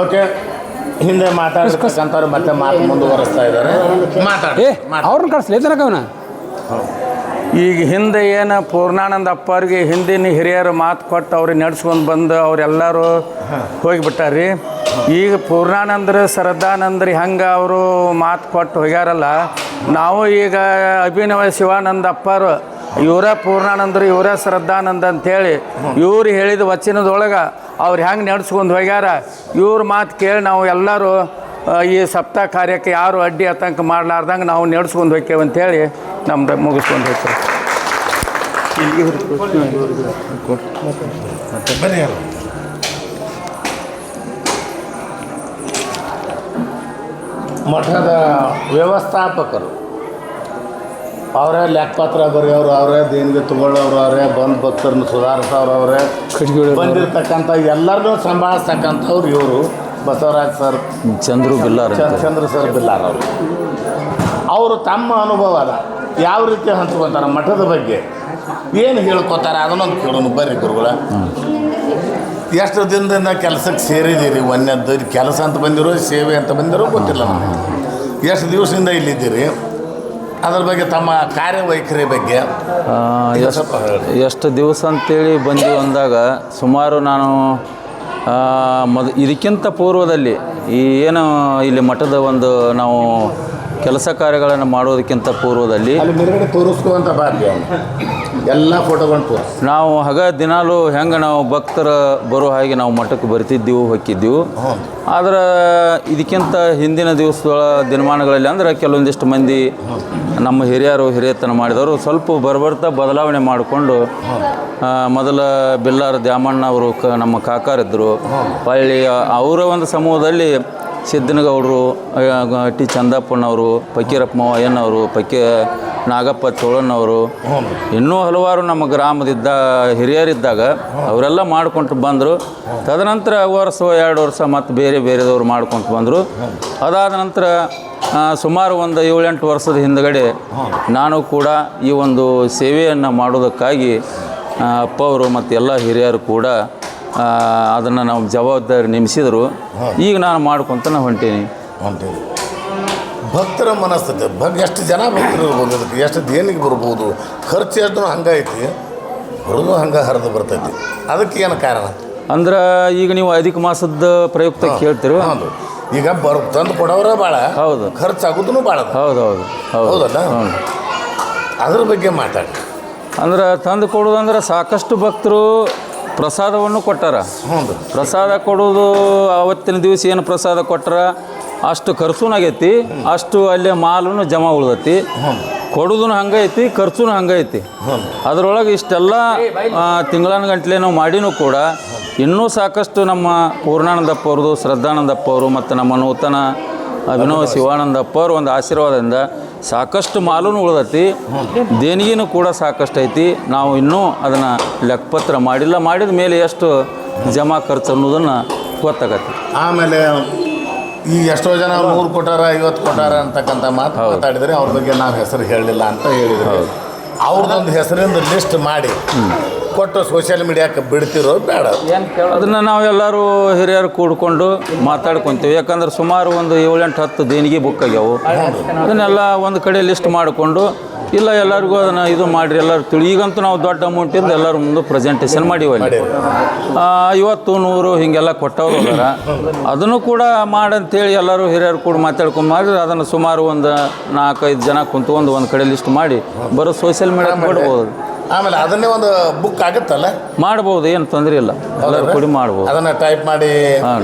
Okay, ಹಿಂದೆ ಮಾತಾಡ್ತಕ್ಕಂಥವ್ರು ಮತ್ತೆ ಮಾತು ಮುಂದುವರಿಸ್ತಾ ಇದ್ದಾರೆ. ಮಾತಾಡಿ ಅವ್ರನ್ನ ಕಳಿಸ್ಲಿ ತನಕ ಅವನ. ಈಗ ಹಿಂದೆ ಏನು ಪೂರ್ಣಾನಂದ ಅಪ್ಪವ್ರಿಗೆ ಹಿಂದಿನ ಹಿರಿಯರು ಮಾತು ಕೊಟ್ಟು ಅವ್ರಿಗೆ ನಡ್ಸ್ಕೊಂಡು ಬಂದು ಅವರೆಲ್ಲರೂ ಹೋಗಿಬಿಟ್ಟಾರ್ರಿ. ಈಗ ಪೂರ್ಣಾನಂದರು ಶ್ರದ್ಧಾನಂದ್ರಿ ಹಂಗೆ ಅವರು ಮಾತು ಕೊಟ್ಟು ಹೋಗ್ಯಾರಲ್ಲ, ನಾವು ಈಗ ಅಭಿನವ ಶಿವಾನಂದ ಅಪ್ಪರು ಇವರೇ ಪೂರ್ಣಾನಂದರು ಇವರೇ ಶ್ರದ್ಧಾನಂದ ಅಂಥೇಳಿ ಇವ್ರು ಹೇಳಿದ ವಚನದೊಳಗೆ ಅವ್ರು ಹೆಂಗೆ ನಡ್ಸ್ಕೊಂಡು ಹೋಗ್ಯಾರ ಇವ್ರ ಮಾತು ಕೇಳಿ ನಾವು ಎಲ್ಲರೂ ಈ ಸಪ್ತಾಹ ಕಾರ್ಯಕ್ಕೆ ಯಾರು ಅಡ್ಡಿ ಆತಂಕ ಮಾಡಲಾರ್ದಂಗೆ ನಾವು ನಡ್ಸ್ಕೊಂಡು ಹೋಗ್ತೇವೆ ಅಂಥೇಳಿ ನಮ್ದು ಮುಗಿಸ್ಕೊಂಡು ಹೋಗ್ತೇವೆ. ಮಠದ ವ್ಯವಸ್ಥಾಪಕರು ಅವರೇ ಲೆಕ್ಕಪತ್ರ ಬರೆಯೋರು ಅವರೇ, ದೇಣಿಗೆ ತಗೊಳ್ಳೋರು ಅವರೇ, ಬಂದು ಭಕ್ತರನ್ನು ಸುಧಾರಿಸೋರು ಅವರೇ, ಬಂದಿರತಕ್ಕಂಥ ಎಲ್ಲರನ್ನೂ ಸಂಭಾಳಿಸ್ತಕ್ಕಂಥವ್ರು ಇವರು ಬಸವರಾಜ್ ಸರ್, ಚಂದ್ರು ಸರ್ ಬಿಲ್ಲಾರ್ ಅವರು ತಮ್ಮ ಅನುಭವದ ಯಾವ ರೀತಿ ಹಂಚ್ಕೊತಾರೆ ಮಠದ ಬಗ್ಗೆ ಏನು ಹೇಳ್ಕೊತಾರೆ ಅದನ್ನೊಂದು ಕೇಳೋಣ ಬರ್ರಿ ಗುರುಗಳ. ಎಷ್ಟು ದಿನದಿಂದ ಕೆಲಸಕ್ಕೆ ಸೇರಿದ್ದೀರಿ? ಒಂದನೇದ್ದು ಕೆಲಸ ಅಂತ ಬಂದಿರೋ ಸೇವೆ ಅಂತ ಬಂದಿರೋ ಗೊತ್ತಿಲ್ಲ ನನಗೆ. ಎಷ್ಟು ದಿವಸದಿಂದ ಇಲ್ಲಿದ್ದೀರಿ? ಅದ್ರ ಬಗ್ಗೆ ತಮ್ಮ ಕಾರ್ಯವೈಖರಿ ಬಗ್ಗೆ ಎಷ್ಟು ದಿವಸ ಅಂತೇಳಿ ಬಂದು ಅಂದಾಗ ಸುಮಾರು ನಾನು ಇದಕ್ಕಿಂತ ಪೂರ್ವದಲ್ಲಿ ಈ ಏನು ಇಲ್ಲಿ ಮಠದ ಒಂದು ನಾವು ಕೆಲಸ ಕಾರ್ಯಗಳನ್ನು ಮಾಡೋದಕ್ಕಿಂತ ಪೂರ್ವದಲ್ಲಿ ತೋರಿಸ್ಕೊಂತ ಬಾರ್ಲಿ ಎಲ್ಲ ಫೋಟೋಗಳು ನಾವು ದಿನಾಲು ಹೆಂಗೆ ನಾವು ಭಕ್ತರ ಬರೋ ಹಾಗೆ ನಾವು ಮಠಕ್ಕೆ ಬರ್ತಿದ್ದೆವು ಹೋಗಿದ್ದೆವು. ಆದ್ರೆ ಇದಕ್ಕಿಂತ ಹಿಂದಿನ ದಿನಮಾನಗಳಲ್ಲಿ ಅಂದ್ರೆ ಕೆಲವೊಂದಿಷ್ಟು ಮಂದಿ ನಮ್ಮ ಹಿರಿಯತನ ಮಾಡಿದವರು ಸ್ವಲ್ಪ ಬರ್ತಾ ಬದಲಾವಣೆ ಮಾಡಿಕೊಂಡು ಮೊದಲ ಬಿಲ್ಲಾರ ದ್ಯಾಮಣ್ಣ ಅವರು ನಮ್ಮ ಕಾಕಾರಿದ್ದರು. ಹೊಳ್ಳಿ ಅವರ ಒಂದು ಸಮೂಹದಲ್ಲಿ ಸಿದ್ದನಗೌಡರು, ಟಿ ಚಂದಪ್ಪನವರು, ಫಕೀರಪ್ಪ ಅಯ್ಯನವರು, ನಾಗಪ್ಪ ಚೋಳಣ್ಣವರು, ಇನ್ನೂ ಹಲವಾರು ನಮ್ಮ ಗ್ರಾಮದಿದ್ದ ಹಿರಿಯರಿದ್ದಾಗ ಅವರೆಲ್ಲ ಮಾಡ್ಕೊಂಡು ಬಂದರು. ತದನಂತರ ವರ್ಷ 2 ವರ್ಷ ಮತ್ತು ಬೇರೆದವರು ಮಾಡ್ಕೊಂಡು ಬಂದರು. ಅದಾದ ನಂತರ ಸುಮಾರು ಒಂದು 7-8 ವರ್ಷದ ಹಿಂದಗಡೆ ನಾನು ಕೂಡ ಈ ಒಂದು ಸೇವೆಯನ್ನು ಮಾಡೋದಕ್ಕಾಗಿ ಅಪ್ಪ ಅವರು ಮತ್ತು ಎಲ್ಲ ಹಿರಿಯರು ಕೂಡ ಅದನ್ನು ನಾವು ಜವಾಬ್ದಾರಿ ನೇಮಿಸಿದರು. ಈಗ ನಾನು ಮಾಡ್ಕೊತ ಹೊಂಟೀನಿ. ಭಕ್ತರ ಮನಸ್ಥಿತಿ ಎಷ್ಟು ಜನ ಭಕ್ತರು ಇರ್ಬೋದು, ಅದಕ್ಕೆ ಎಷ್ಟು ದೇಣಿಗೆ ಬರ್ಬೋದು, ಖರ್ಚು ಎಷ್ಟು ಹಂಗೈತಿ, ಬರೋದು ಹಂಗೆ ಹರಿದು ಬರ್ತೈತಿ. ಅದಕ್ಕೆ ಏನು ಕಾರಣ ಅಂದ್ರೆ ಈಗ ನೀವು ಅಧಿಕ ಮಾಸದ ಪ್ರಯುಕ್ತ ಕೇಳ್ತೀರಿ. ಹೌದು, ಈಗ ತಂದು ಕೊಡೋರ ಭಾಳ, ಹೌದು, ಖರ್ಚಾಗೋದು ಭಾಳ. ಹೌದಲ್ಲ, ಅದ್ರ ಬಗ್ಗೆ ಮಾತಾಡಿ. ಅಂದ್ರೆ ತಂದು ಕೊಡೋದಂದ್ರೆ ಸಾಕಷ್ಟು ಭಕ್ತರು ಪ್ರಸಾದವನ್ನು ಕೊಟ್ಟಾರ. ಪ್ರಸಾದ ಕೊಡೋದು ಅವತ್ತಿನ ದಿವಸ ಏನು ಪ್ರಸಾದ ಕೊಟ್ಟಾರ ಅಷ್ಟು ಖರ್ಚುನೂ ಆಗೈತಿ, ಅಷ್ಟು ಅಲ್ಲೇ ಮಾಲೂ ಜಮಾ ಉಳ್ದೈತಿ. ಕೊಡೋದು ಹಂಗೈತಿ, ಖರ್ಚುನೂ ಹಂಗೈತಿ. ಅದರೊಳಗೆ ಇಷ್ಟೆಲ್ಲ ತಿಂಗಳಾನುಗಂಟ್ಲೆ ನಾವು ಮಾಡಿನೂ ಕೂಡ ಇನ್ನೂ ಸಾಕಷ್ಟು ನಮ್ಮ ಪೂರ್ಣಾನಂದಪ್ಪ ಅವ್ರದ್ದು, ಶ್ರದ್ಧಾನಂದಪ್ಪ ಅವರು ಮತ್ತು ನಮ್ಮ ನೂತನ ಅಭಿನವ ಶಿವಾನಂದಪ್ಪ ಅವರು ಒಂದು ಆಶೀರ್ವಾದದಿಂದ ಸಾಕಷ್ಟು ಮಾಲೂ ಉಳ್ದೈತಿ, ದೇಣಿಗೆನೂ ಕೂಡ ಸಾಕಷ್ಟು ಐತಿ. ನಾವು ಇನ್ನೂ ಅದನ್ನು ಲೆಕ್ಕಪತ್ರ ಮಾಡಿಲ್ಲ, ಮಾಡಿದ ಮೇಲೆ ಎಷ್ಟು ಜಮಾ ಖರ್ಚು ಅನ್ನೋದನ್ನು ಗೊತ್ತಾಗತ್ತೆ. ಆಮೇಲೆ ಈ ಎಷ್ಟೋ ಜನ 100 ಕೊಟ್ಟಾರ 50 ಕೊಟ್ಟಾರ ಅಂತಕ್ಕಂಥ ಮಾತಾಡಿದರೆ ಅವ್ರ ಬಗ್ಗೆ ನಾವು ಹೆಸರು ಹೇಳಲಿಲ್ಲ ಅಂತ ಹೇಳಿದ್ರು. ಅವ್ರದ್ದೊಂದು ಹೆಸರಿಂದ ಲಿಸ್ಟ್ ಮಾಡಿ ಕೊಟ್ಟು ಸೋಷಿಯಲ್ ಮೀಡಿಯಾಕ್ಕೆ ಬಿಡ್ತಿರೋ ಬೇಡ? ಅದನ್ನು ನಾವು ಎಲ್ಲರೂ ಹಿರಿಯರು ಕೂಡ್ಕೊಂಡು ಮಾತಾಡ್ಕೊತೀವಿ. ಯಾಕಂದ್ರೆ ಸುಮಾರು ಒಂದು 7-8-10 ದೇಣಿಗೆ ಬುಕ್ ಆಗ್ಯಾವು. ಅದನ್ನೆಲ್ಲ ಒಂದು ಕಡೆ ಲಿಸ್ಟ್ ಮಾಡಿಕೊಂಡು ಇಲ್ಲ ಎಲ್ಲರಿಗೂ ಅದನ್ನು ಇದು ಮಾಡಿರಿ, ಎಲ್ಲರೂ ಈಗಂತೂ ನಾವು ದೊಡ್ಡ ಅಮೌಂಟಿಂದ ಎಲ್ಲರ ಮುಂದೆ ಪ್ರೆಸೆಂಟೇಷನ್ ಮಾಡೀವಿ. 50-100 ಹೀಗೆಲ್ಲ ಕೊಟ್ಟವ್ರು ಅದಾರ. ಅದನ್ನು ಕೂಡ ಮಾಡಂತೇಳಿ ಎಲ್ಲರೂ ಹಿರಿಯರು ಕೂಡ ಮಾತಾಡ್ಕೊಂಡು ಮಾಡಿದ್ರೆ ಅದನ್ನು ಸುಮಾರು ಒಂದು 4-5 ಜನ ಕುಂತ್ಕೊಂಡು ಒಂದು ಕಡೆ ಲಿಸ್ಟ್ ಮಾಡಿ ಬರೋ ಸೋಷಿಯಲ್ ಮೀಡಿಯಾಕ್ಕೆ ಕೊಡ್ಬೋದು. ಆಮೇಲೆ ಅದನ್ನೇ ಒಂದು ಬುಕ್ ಆಗುತ್ತಲ್ಲ, ಮಾಡ್ಬೋದು, ಏನು ತೊಂದರೆ ಇಲ್ಲ, ಎಲ್ಲರೂ ಕೂಡಿ ಮಾಡ್ಬೋದು. ಅದನ್ನು ಟೈಪ್ ಮಾಡಿ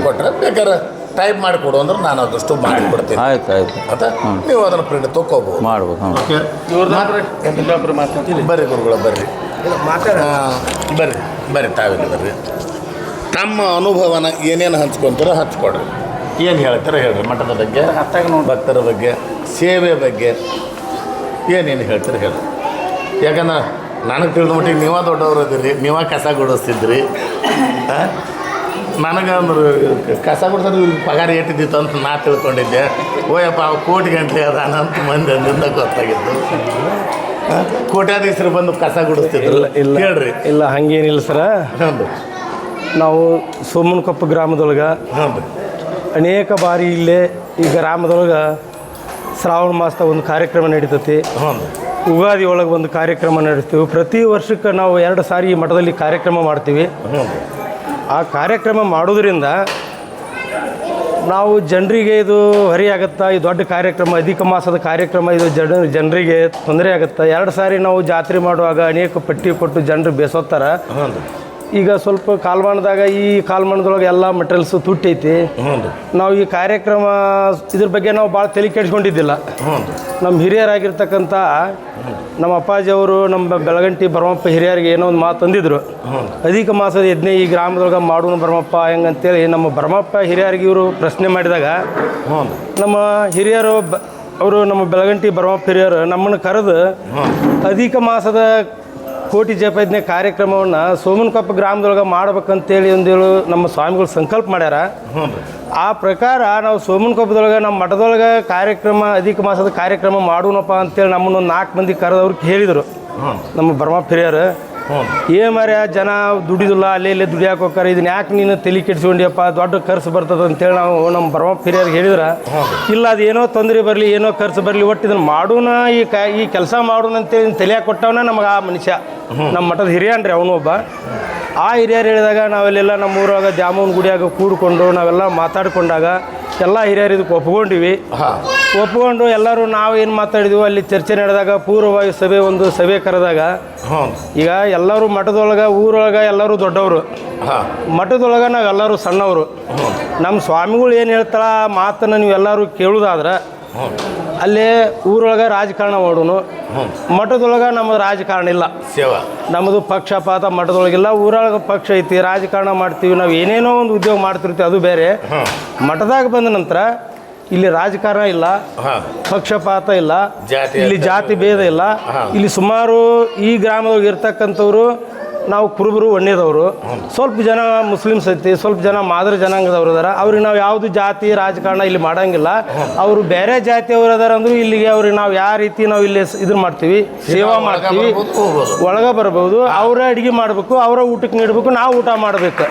ಕೊಟ್ಟರೆ ಬೇಕಾದ್ರೆ ಟೈಪ್ ಮಾಡಿ ಕೊಡು ಅಂದ್ರೆ ನಾನು ಅದಷ್ಟು ಮಾಡಿ ಕೊಡ್ತೀನಿ. ಆಯ್ತು ಆಯ್ತು, ನೀವು ಅದನ್ನು ಪ್ರಿಂಟ್ ತೊಗೋಬೋದು, ಮಾಡ್ಬೋದು. ಬರ್ರಿ ಗುರುಗಳು, ಬರ್ರಿ ಬರ್ರಿ ತಾವಿಲ್ಲ ಬರ್ರಿ. ತಮ್ಮ ಅನುಭವನ ಏನೇನು ಹಂಚ್ಕೊತಾರೋ ಹಂಚ್ಕೊಡ್ರಿ. ಏನು ಹೇಳ್ತಾರೋ ಹೇಳ್ರಿ. ಮಠದ ಬಗ್ಗೆ, ಭಕ್ತರ ಬಗ್ಗೆ, ಸೇವೆ ಬಗ್ಗೆ ಏನೇನು ಹೇಳ್ತಾರೆ ಹೇಳ್ರಿ. ಯಾಕಂದ್ರೆ ನನಗೆ ತಿಳಿದ ಮಟ್ಟಿಗೆ ನೀವೇ ದೊಡ್ಡವರು ಇದ್ದೀರಿ, ನೀವೇ ಕಸ ಗುಡಿಸ್ತಿದ್ರಿ. ನನಗೆ ಅಂದ್ರೆ ಕಸ ಗುಡಿಸೋದು ಪಗಾರ ಏಟಿದ್ದಿತ್ತು ಅಂತ ನಾ ತಿಳ್ಕೊಂಡಿದ್ದೆ. ಓಯಪ್ಪ ಅವು ಕೋಟಿ ಗಂಟೆ ಅದಾನ ಅಂತ ಮಂದಿ ಅಂದಿಂದ ಗೊತ್ತಾಗಿತ್ತು. ಕೋಟ್ಯಾಧೀಶರು ಬಂದು ಕಸ ಗುಡಿಸ್ತಿದ್ರು. ಇಲ್ಲ ಹೇಳ್ರಿ. ಇಲ್ಲ ಹಂಗೇನಿಲ್ಲ ಸರ. ಹೌದು, ನಾವು ಸೋಮನಕೊಪ್ಪ ಗ್ರಾಮದೊಳಗೆ ಅನೇಕ ಬಾರಿ ಇಲ್ಲೇ ಈ ಗ್ರಾಮದೊಳಗೆ ಶ್ರಾವಣ ಮಾಸದ ಒಂದು ಕಾರ್ಯಕ್ರಮ ನಡೀತೈತಿ. ಉಗಾದಿ ಒಳಗೆ ಒಂದು ಕಾರ್ಯಕ್ರಮ ನಡೆಸ್ತೀವಿ. ಪ್ರತಿ ವರ್ಷಕ್ಕೆ ನಾವು 2 ಸಾರಿ ಈ ಮಠದಲ್ಲಿ ಕಾರ್ಯಕ್ರಮ ಮಾಡ್ತೀವಿ. ಆ ಕಾರ್ಯಕ್ರಮ ಮಾಡೋದ್ರಿಂದ ನಾವು ಜನರಿಗೆ ಇದು ಹೊರೆಯಾಗುತ್ತಾ, ಈ ದೊಡ್ಡ ಕಾರ್ಯಕ್ರಮ ಅಧಿಕ ಮಾಸದ ಕಾರ್ಯಕ್ರಮ ಇದು ಜನರಿಗೆ ತೊಂದರೆ ಆಗುತ್ತಾ. 2 ಸಾರಿ ನಾವು ಜಾತ್ರೆ ಮಾಡುವಾಗ ಅನೇಕ ಪಟ್ಟಿ ಕೊಟ್ಟು ಜನರು ಬೇಸೋತ್ತಾರ. ಈಗ ಸ್ವಲ್ಪ ಕಾಲಮಾನದಾಗ ಈ ಕಾಲಮಾನದೊಳಗೆ ಎಲ್ಲ ಮೆಟೀರಿಯಲ್ಸು ತುಟ್ಟೈತಿ. ನಾವು ಈ ಕಾರ್ಯಕ್ರಮ ಇದ್ರ ಬಗ್ಗೆ ನಾವು ಭಾಳ ತಲೆ ಕೆಡಿಸ್ಕೊಂಡಿದ್ದಿಲ್ಲ. ನಮ್ಮ ಹಿರಿಯರಾಗಿರ್ತಕ್ಕಂಥ ನಮ್ಮ ಅಪ್ಪಾಜಿಯವರು ನಮ್ಮ ಬೆಳಗಂಟಿ ಭರಮಪ್ಪ ಹಿರಿಯರಿಗೆ ಏನೋ ಒಂದು ಮಾತು ಅಂದಿದ್ರು, ಅಧಿಕ ಮಾಸದ ಯಜ್ಞ ಈ ಗ್ರಾಮದೊಳಗೆ ಮಾಡೋಣ ಭರಮಪ್ಪ ಹೆಂಗಂತೇಳಿ ನಮ್ಮ ಭರಮಪ್ಪ ಹಿರಿಯರಿಗೆ ಇವರು ಪ್ರಶ್ನೆ ಮಾಡಿದಾಗ ನಮ್ಮ ಹಿರಿಯರು ಅವರು ನಮ್ಮ ಬೆಳಗಂಟಿ ಭರಮಪ್ಪ ಹಿರಿಯರು ನಮ್ಮನ್ನು ಕರೆದು ಅಧಿಕ ಮಾಸದ ಕೋಟಿ ಜಪಯಜ್ಞೆ ಕಾರ್ಯಕ್ರಮವನ್ನು ಸೋಮನಕೊಪ್ಪ ಗ್ರಾಮದೊಳಗೆ ಮಾಡ್ಬೇಕಂತೇಳಿ ಒಂದೇಳು ನಮ್ಮ ಸ್ವಾಮಿಗಳು ಸಂಕಲ್ಪ ಮಾಡ್ಯಾರ. ಆ ಪ್ರಕಾರ ನಾವು ಸೋಮನಕೊಪ್ಪದೊಳಗೆ ನಮ್ಮ ಮಠದೊಳಗೆ ಕಾರ್ಯಕ್ರಮ ಅಧಿಕ ಮಾಸದ ಕಾರ್ಯಕ್ರಮ ಮಾಡೋಣಪ್ಪ ಅಂತೇಳಿ ನಮ್ಮನ್ನು 4 ಮಂದಿ ಕರೆದವ್ರಿಗೆ ಹೇಳಿದರು ನಮ್ಮ ಭರಮಪ್ಪ ಹಿರಿಯರು. ಮಾರ್ಯ ಜನ ದುಡಿದಿಲ್ಲ, ಅಲ್ಲೇ ದುಡಿಯಾಕೆ ಹೋಗ್ತಾರೆ, ಇದನ್ನ ಯಾಕೆ ನೀನು ತಲೆ ಕೆಡಿಸ್ಕೊಂಡಿಯಪ್ಪ, ದೊಡ್ಡ ಖರ್ಚು ಬರ್ತದೆ ಅಂತೇಳಿ ನಾವು ನಮ್ಮ ಭರಮಪ್ಪ ಹಿರಿಯರಿಗೆ ಹೇಳಿದ್ರೆ, ಇಲ್ಲ ಅದು ಏನೋ ತೊಂದರೆ ಬರಲಿ, ಏನೋ ಖರ್ಚು ಬರಲಿ, ಒಟ್ಟು ಇದನ್ನು ಮಾಡೋಣ, ಈ ಕೆಲಸ ಮಾಡೋಣ ಅಂತೇಳಿ ತಲೆಯಾಗಿ ಕೊಟ್ಟವನ ನಮಗೆ ಆ ಮನುಷ್ಯ ನಮ್ಮ ಮಠದ ಹಿರಿಯನ್ರಿ ಅವನು ಒಬ್ಬ. ಆ ಹಿರಿಯರು ಹೇಳಿದಾಗ ನಾವೆಲ್ಲ ನಮ್ಮ ಊರಾಗ ದ್ಯಾಮವ್ವನ ಗುಡಿಯಾಗ ಕೂಡಿಕೊಂಡು ನಾವೆಲ್ಲ ಮಾತಾಡ್ಕೊಂಡಾಗ ಎಲ್ಲ ಹಿರಿಯರು ಇದಕ್ಕೆ ಒಪ್ಕೊಂಡಿವಿ. ಒಪ್ಕೊಂಡು ಎಲ್ಲರೂ ನಾವು ಏನು ಮಾತಾಡಿದ್ವಿ ಅಲ್ಲಿ ಚರ್ಚೆ ನಡೆದಾಗ ಪೂರ್ವವಾಗಿ ಒಂದು ಸಭೆ ಕರೆದಾಗ ಈಗ ಎಲ್ಲರೂ ಮಠದೊಳಗೆ ಊರೊಳಗೆ ಎಲ್ಲರೂ ದೊಡ್ಡವರು, ಮಠದೊಳಗೆ ನಾವೆಲ್ಲರೂ ಸಣ್ಣವರು. ನಮ್ಮ ಸ್ವಾಮಿಗಳು ಏನು ಹೇಳ್ತಾರ ಆ ಮಾತನ್ನು ನೀವು ಎಲ್ಲರೂ ಕೇಳೋದಾದ್ರೆ ಅಲ್ಲೇ ಊರೊಳಗೆ ರಾಜಕಾರಣ ಮಾಡೋನು, ಮಠದೊಳಗೆ ನಮ್ಮದು ರಾಜಕಾರಣ ಇಲ್ಲ, ನಮ್ಮದು ಪಕ್ಷಪಾತ ಮಠದೊಳಗಿಲ್ಲ. ಊರೊಳಗೆ ಪಕ್ಷ ಐತಿ, ರಾಜಕಾರಣ ಮಾಡ್ತೀವಿ, ನಾವು ಏನೇನೋ ಒಂದು ಉದ್ಯೋಗ ಮಾಡ್ತಿರ್ತೀವಿ, ಅದು ಬೇರೆ. ಮಠದಾಗ ಬಂದ ನಂತರ ಇಲ್ಲಿ ರಾಜಕಾರಣ ಇಲ್ಲ, ಪಕ್ಷಪಾತ ಇಲ್ಲ, ಇಲ್ಲಿ ಜಾತಿ ಭೇದ ಇಲ್ಲ. ಇಲ್ಲಿ ಸುಮಾರು ಈ ಗ್ರಾಮದೊಳಗೆ ಇರ್ತಕ್ಕಂಥವ್ರು ನಾವು ಕುರುಬರು ಒಣ್ಣೆದವರು, ಸ್ವಲ್ಪ ಜನ ಮುಸ್ಲಿಮ್ಸ್ ಐತಿ, ಸ್ವಲ್ಪ ಜನ ಮಾದರಿ ಜನಾಂಗದವ್ರು ಅದಾರ. ಅವ್ರಿಗೆ ನಾವು ಯಾವುದು ಜಾತಿ ರಾಜಕಾರಣ ಇಲ್ಲಿ ಮಾಡೋಂಗಿಲ್ಲ. ಅವರು ಬೇರೆ ಜಾತಿಯವರು ಅದಾರ ಅಂದರೂ ಇಲ್ಲಿಗೆ ಅವ್ರಿಗೆ ನಾವು ಯಾವ ರೀತಿ ನಾವು ಇಲ್ಲಿ ಇದನ್ನು ಮಾಡ್ತೀವಿ, ಸೇವಾ ಮಾಡ್ತೀವಿ, ಒಳಗೆ ಬರ್ಬೋದು. ಅವರ ಅಡುಗೆ ಮಾಡಬೇಕು, ಅವರ ಊಟಕ್ಕೆ ನೀಡಬೇಕು, ನಾವು ಊಟ ಮಾಡಬೇಕು.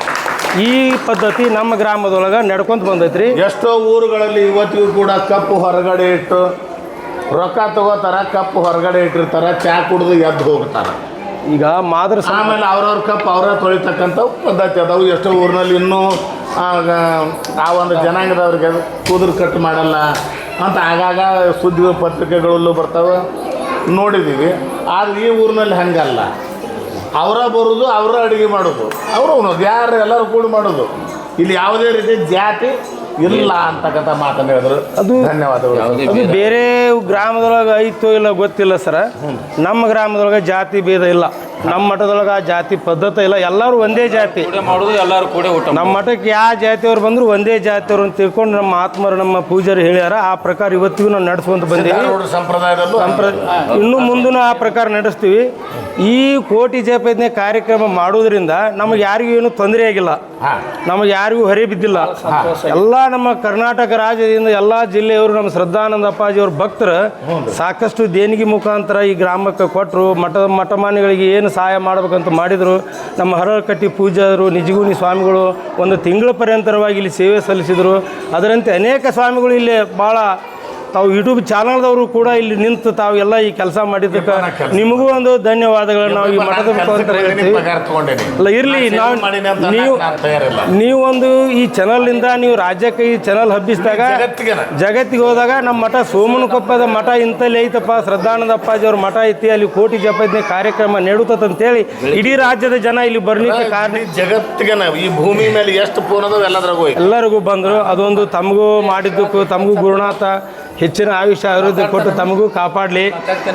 ಈ ಪದ್ಧತಿ ನಮ್ಮ ಗ್ರಾಮದೊಳಗೆ ನಡ್ಕೊಂತ ಬಂದೈತ್ರಿ. ಎಷ್ಟೋ ಊರುಗಳಲ್ಲಿ ಇವತ್ತಿಗೂ ಕೂಡ ಕಪ್ಪು ಹೊರಗಡೆ ಇಟ್ಟು ರೊಕ್ಕ ತಗೋತಾರ, ಕಪ್ಪು ಹೊರಗಡೆ ಇಟ್ಟಿರ್ತಾರ, ಚಾ ಕುಡಿದು ಎದ್ದು ಹೋಗ್ತಾರ. ಈಗ ಮಾದರ ಆಮೇಲೆ ಅವ್ರವ್ರ ಕಪ್ ಅವರ ತೊಳಿತಕ್ಕಂಥ ಪದ್ಧತಿ ಅದಾವು. ಎಷ್ಟೋ ಊರಿನಲ್ಲಿ ಇನ್ನೂ ಆ ಒಂದು ಜನಾಂಗದವ್ರಿಗೆ ಕೂದಲು ಕಟ್ ಮಾಡಲ್ಲ ಅಂತ ಆಗಾಗ ಸುದ್ದಿ ಪತ್ರಿಕೆಗಳಲ್ಲೂ ಬರ್ತಾವೆ, ನೋಡಿದ್ದೀವಿ. ಆದರೆ ಈ ಊರಿನಲ್ಲಿ ಹಂಗಲ್ಲ, ಅವರ ಬರೋದು, ಅವರ ಅಡುಗೆ ಮಾಡೋದು, ಅವರು ಉಣ್ಣೋದು, ಯಾರು ಎಲ್ಲರೂ ಕೂಡಿ ಮಾಡೋದು. ಇಲ್ಲಿ ಯಾವುದೇ ರೀತಿ ಜಾತಿ ಇಲ್ಲ ಅಂತಕ್ಕಂಥ ಮಾತನ್ನು ಹೇಳಿದ್ರು. ಅದು ಧನ್ಯವಾದಗಳು. ಅದು ಬೇರೆ ಗ್ರಾಮದೊಳಗೆ ಐತೋ ಇಲ್ಲ ಗೊತ್ತಿಲ್ಲ ಸರ. ನಮ್ಮ ಗ್ರಾಮದೊಳಗೆ ಜಾತಿ ಭೇದ ಇಲ್ಲ, ನಮ್ಮ ಮಠದೊಳಗೆ ಆ ಜಾತಿ ಪದ್ಧತಿ ಇಲ್ಲ, ಎಲ್ಲರೂ ಒಂದೇ ಜಾತಿ ಮಾಡೋದು, ಎಲ್ಲರೂ ಕೂಡ ಊಟ. ನಮ್ಮ ಮಠಕ್ಕೆ ಯಾವ ಜಾತಿಯವ್ರು ಬಂದರೂ ಒಂದೇ ಜಾತಿಯವರು ಅಂತ ತಿಳ್ಕೊಂಡು ನಮ್ಮ ಆತ್ಮರು ನಮ್ಮ ಪೂಜಾರಿ ಹೇಳ್ಯಾರ. ಆ ಪ್ರಕಾರ ಇವತ್ತಿಗೂ ನಾವು ನಡೆಸ್ಕೊಂತ ಬಂದೀವಿ. ಸಂಪ್ರದಾಯದಲ್ಲೂ ಇನ್ನು ಮುಂದೂ ಆ ಪ್ರಕಾರ ನಡೆಸ್ತೀವಿ. ಈ ಕೋಟಿ ಜಪಯಜ್ಞೆ ಕಾರ್ಯಕ್ರಮ ಮಾಡೋದ್ರಿಂದ ನಮಗೆ ಯಾರಿಗೂ ಏನು ತೊಂದರೆ ಆಗಿಲ್ಲ, ನಮಗೆ ಯಾರಿಗೂ ಹೊರೆ ಬಿದ್ದಿಲ್ಲ. ಎಲ್ಲ ನಮ್ಮ ಕರ್ನಾಟಕ ರಾಜ್ಯದಿಂದ ಎಲ್ಲ ಜಿಲ್ಲೆಯವರು ನಮ್ಮ ಶ್ರದ್ಧಾನಂದ ಅಪ್ಪಾಜಿಯವ್ರ ಭಕ್ತರು ಸಾಕಷ್ಟು ದೇಣಿಗೆ ಮುಖಾಂತರ ಈ ಗ್ರಾಮಕ್ಕೆ ಕೊಟ್ಟರು. ಮಠಮಾನ್ಯಗಳಿಗೆ ಏನು ಸಹಾಯ ಮಾಡ್ಬೇಕಂತ ಮಾಡಿದರು. ನಮ್ಮ ಹರಳಕಟ್ಟಿ ಪೂಜಾರು ನಿಜಗೂಣಿ ಸ್ವಾಮಿಗಳು 1 ತಿಂಗಳ ಪರ್ಯಂತರವಾಗಿ ಇಲ್ಲಿ ಸೇವೆ ಸಲ್ಲಿಸಿದರು. ಅದರಂತೆ ಅನೇಕ ಸ್ವಾಮಿಗಳು ಇಲ್ಲಿ ಭಾಳ ತಾವು ಯೂಟ್ಯೂಬ್ ಚಾನಲ್ದವರು ಕೂಡ ಇಲ್ಲಿ ನಿಂತು ತಾವು ಎಲ್ಲ ಈ ಕೆಲಸ ಮಾಡಿದ್ದಕ್ಕೆ ನಿಮಗೂ ಒಂದು ಧನ್ಯವಾದಗಳನ್ನು ನಾವು ಈ ಮಠದ ಮುಖಾಂತರ ಹೇಳ್ತೀವಿ. ಅಲ್ಲ ಇರಲಿ, ನೀವೊಂದು ಈ ಚಾನಲ್ನಿಂದ ನೀವು ರಾಜ್ಯಕ್ಕೆ ಈ ಚಾನಲ್ ಹಬ್ಬಿಸಿದಾಗ ಜಗತ್ತಿಗೆ ಹೋದಾಗ ನಮ್ಮ ಮಠ ಸೋಮನಕೊಪ್ಪದ ಮಠ ಇಂತಲ್ಲಿ ಐತಪ್ಪ, ಶ್ರದ್ಧಾನಂದ ಅಪ್ಪಾಜಿಯವ್ರ ಮಠ ಐತಿ, ಅಲ್ಲಿ ಕೋಟಿ ಜಪಯಜ್ಞೆ ಕಾರ್ಯಕ್ರಮ ನಡೆಯುತ್ತಂತೇಳಿ ಇಡೀ ರಾಜ್ಯದ ಜನ ಇಲ್ಲಿ ಬರ್ಲಿಕ್ಕೆ ಕಾರಣ. ಜಗತ್ತಿಗೆ ಈ ಭೂಮಿ ಮೇಲೆ ಎಷ್ಟು ಪೂರ್ಣದ ಎಲ್ಲರಿಗೂ ಬಂದರು. ಅದೊಂದು ತಮಗೂ ಮಾಡಿದ್ದಕ್ಕೂ ತಮಗೂ ಗುರುನಾಥ ಹೆಚ್ಚಿನ ಆಯುಷ್ಯ ಅಭಿವೃದ್ಧಿ ಕೊಟ್ಟು ತಮಗೂ ಕಾಪಾಡಲಿ.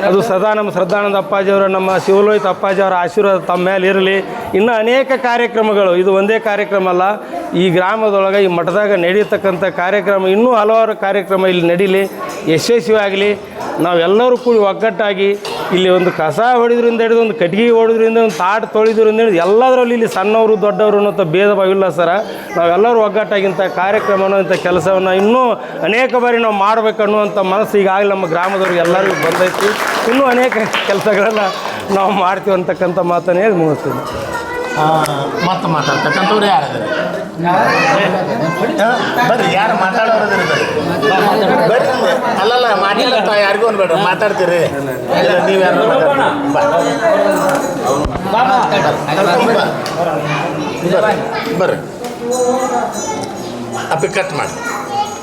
ಅದು ಸದಾ ನಮ್ಮ ಶ್ರದ್ಧಾನಂದ ಅಪ್ಪಾಜಿಯವರ, ನಮ್ಮ ಶಿವಲೋಹಿತ ಅಪ್ಪಾಜಿಯವರ ಆಶೀರ್ವಾದ ತಮ್ಮ ಮೇಲೆ ಇರಲಿ. ಇನ್ನೂ ಅನೇಕ ಕಾರ್ಯಕ್ರಮಗಳು, ಇದು ಒಂದೇ ಕಾರ್ಯಕ್ರಮ ಅಲ್ಲ, ಈ ಗ್ರಾಮದೊಳಗೆ ಈ ಮಠದಾಗ ನಡೆಯತಕ್ಕಂಥ ಕಾರ್ಯಕ್ರಮ ಇನ್ನೂ ಹಲವಾರು ಕಾರ್ಯಕ್ರಮ ಇಲ್ಲಿ ನಡೀಲಿ, ಯಶಸ್ವಿಯಾಗಲಿ. ನಾವೆಲ್ಲರೂ ಕೂಡ ಒಗ್ಗಟ್ಟಾಗಿ ಇಲ್ಲಿ ಒಂದು ಕಸ ಹೊಡಿದ್ರಿಂದ ಹಿಡಿದು ಒಂದು ಕಟ್ಟಿಗೆ ಹೊಡಿದ್ರಿಂದ ಒಂದು ತಾಟ್ ತೊಳಿದ್ರಿಂದ ಹಿಡಿದು ಎಲ್ಲದರಲ್ಲಿ ಇಲ್ಲಿ ಸಣ್ಣವರು ದೊಡ್ಡವರು ಅನ್ನೋಂಥ ಭೇದ ಭಾವ ಇಲ್ಲ ಸರ. ನಾವೆಲ್ಲರೂ ಒಗ್ಗಟ್ಟಾಗಿಂಥ ಕಾರ್ಯಕ್ರಮನೋ ಇಂಥ ಕೆಲಸವನ್ನು ಇನ್ನೂ ಅನೇಕ ಬಾರಿ ನಾವು ಮಾಡಬೇಕನ್ನುವಂಥ ಮನಸ್ಸು ಈಗಾಗಲೇ ನಮ್ಮ ಗ್ರಾಮದವ್ರಿಗೆ ಎಲ್ಲರಿಗೂ ಬಂದೈತಿ. ಇನ್ನೂ ಅನೇಕ ಕೆಲಸಗಳನ್ನು ನಾವು ಮಾಡ್ತೀವಿ ಅಂತಕ್ಕಂಥ ಮಾತನ್ನು ಹೇಳಿ ಮುಗಿಸ್ತೀವಿ. ಮತ್ತೆ ಮಾತಾಡ್ತಕ್ಕಂಥವ್ರು ಯಾರಿದ್ದಾರೆ? ಬರ್ರಿ ಯಾರು ಮಾತಾಡೋರಿದ್ರಿ ಬರ್ರಿ ಅಲ್ಲಲ್ಲ ಮಾತಾಡತ್ತ ಯಾರಿಗೂ ಅನ್ಬೇಡ್ರಿ ಮಾತಾಡ್ತೀರಿ ಇಲ್ಲ ನೀವು ಯಾರು ಬರ್ರಿ ಅಪ್ಪಿ ಕಟ್ ಮಾಡಿ